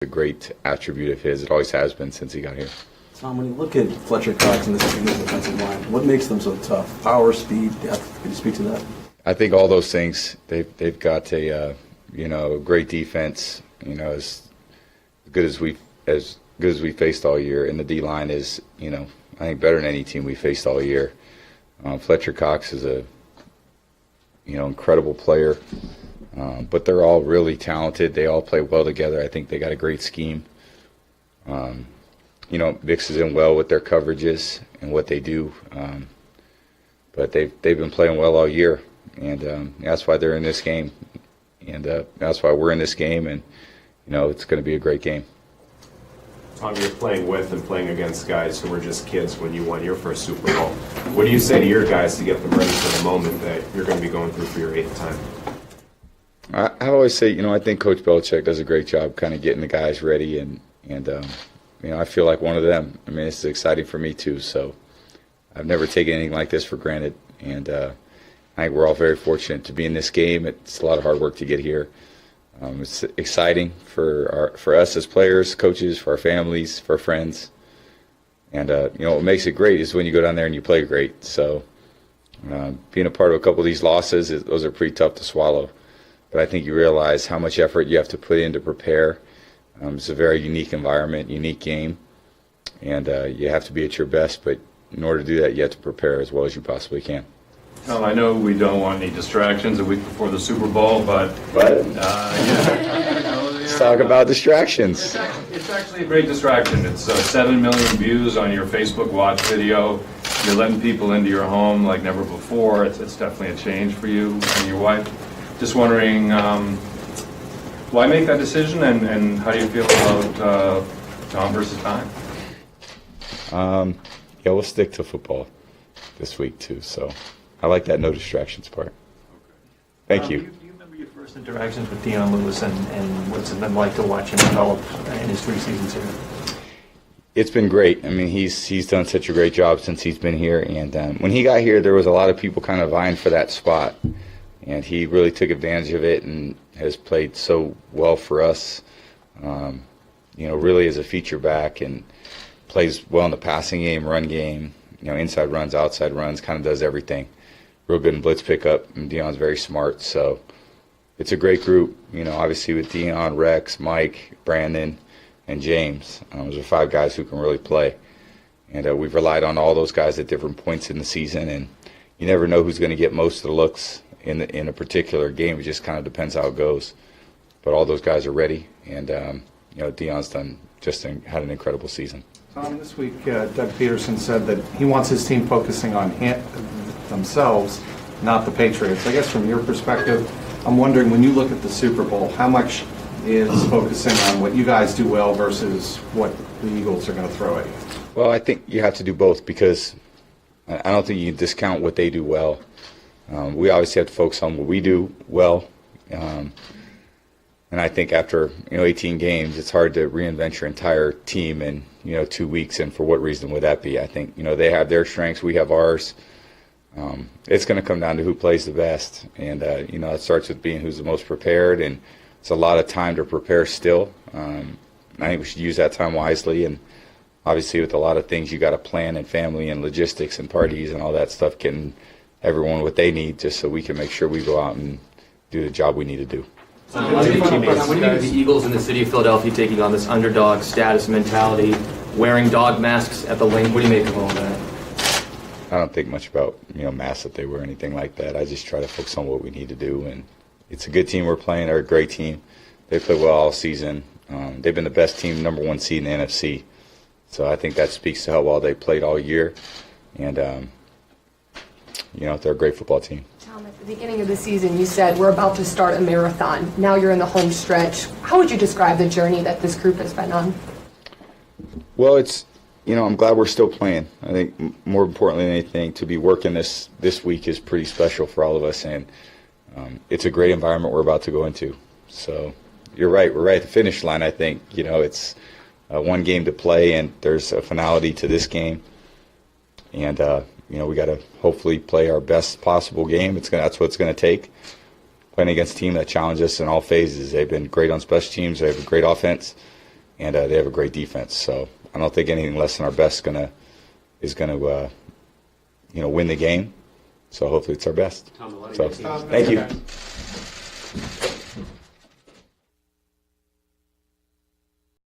A great attribute of his. It always has been since he got here. Tom, when you look at Fletcher Cox and this Eagles defensive line, what makes them so tough? Power, speed, depth. Can you speak to that? I think all those things. They've got a great defense. As good as we faced all year, and the D line is I think better than any team we faced all year. Fletcher Cox is a incredible player, but they're all really talented. They all play well together. I think they got a great scheme. Mixes in well with their coverages and what they do. But they've been playing well all year, and that's why they're in this game, and that's why we're in this game, and it's going to be a great game. Tom, you're playing with and playing against guys who were just kids when you won your first Super Bowl. What do you say to your guys to get them ready for the moment that you're going to be going through for your 8th time? I always say, I think Coach Belichick does a great job kind of getting the guys ready, and I feel like one of them. I mean, it's exciting for me too. So I've never taken anything like this for granted, and I think we're all very fortunate to be in this game. It's a lot of hard work to get here. It's exciting for us as players, coaches, for our families, for our friends, and what makes it great is when you go down there and you play great. So being a part of a couple of these losses, those are pretty tough to swallow. But I think you realize how much effort you have to put in to prepare. It's a very unique environment, unique game, and you have to be at your best. But in order to do that, you have to prepare as well as you possibly can. Tom, I know we don't want any distractions a week before the Super Bowl, but let's talk about distractions. It's actually a great distraction. It's 7 million views on your Facebook Watch video. You're letting people into your home like never before. It's definitely a change for you and your wife. Just wondering, why make that decision, and how do you feel about Tom versus time? We'll stick to football this week too. So I like that no distractions part. Thank you. Do you remember your first interactions with Dion Lewis, and what's it been like to watch him develop in his 3 seasons here? It's been great. I mean, he's done such a great job since he's been here. And when he got here, there was a lot of people kind of vying for that spot. And he really took advantage of it and has played so well for us, really as a feature back, and plays well in the passing game, run game, inside runs, outside runs, kind of does everything. Real good in blitz pickup, and Dion's very smart. So it's a great group, obviously with Dion, Rex, Mike, Brandon, and James. Those are 5 guys who can really play. And we've relied on all those guys at different points in the season, and you never know who's going to get most of the looks in a particular game. It just kind of depends how it goes. But all those guys are ready, and Dion's had an incredible season. Tom, this week Doug Peterson said that he wants his team focusing on themselves, not the Patriots. I guess from your perspective, I'm wondering, when you look at the Super Bowl, how much is focusing on what you guys do well versus what the Eagles are going to throw at you? Well, I think you have to do both, because I don't think you can discount what they do well. We obviously have to focus on what we do well. And I think after 18 games, it's hard to reinvent your entire team in 2 weeks. And for what reason would that be? I think they have their strengths, we have ours. It's going to come down to who plays the best, and it starts with being who's the most prepared. And it's a lot of time to prepare still. I think we should use that time wisely. And obviously, with a lot of things, you got to plan, and family and logistics and parties and all that stuff, getting everyone what they need, just so we can make sure we go out and do the job we need to do. When you think of the Eagles in the city of Philadelphia taking on this underdog status mentality, wearing dog masks at the lane, what do you make of all that? I don't think much about masks that they wear or anything like that. I just try to focus on what we need to do, and it's a good team we're playing. They're a great team. They play well all season. They've been the best team, number 1 seed in the NFC. So I think that speaks to how well they played all year, and they're a great football team. Tom, at the beginning of the season, you said we're about to start a marathon. Now you're in the home stretch. How would you describe the journey that this group has been on? Well, I'm glad we're still playing. I think more importantly than anything, to be working this week is pretty special for all of us, and it's a great environment we're about to go into. So you're right. We're right at the finish line. I think it's one game to play, and there's a finality to this game, and we got to hopefully play our best possible game. That's what it's going to take. Playing against a team that challenged us in all phases. They've been great on special teams. They have a great offense, and they have a great defense. So I don't think anything less than our best is gonna win the game. So hopefully it's our best. So thank you.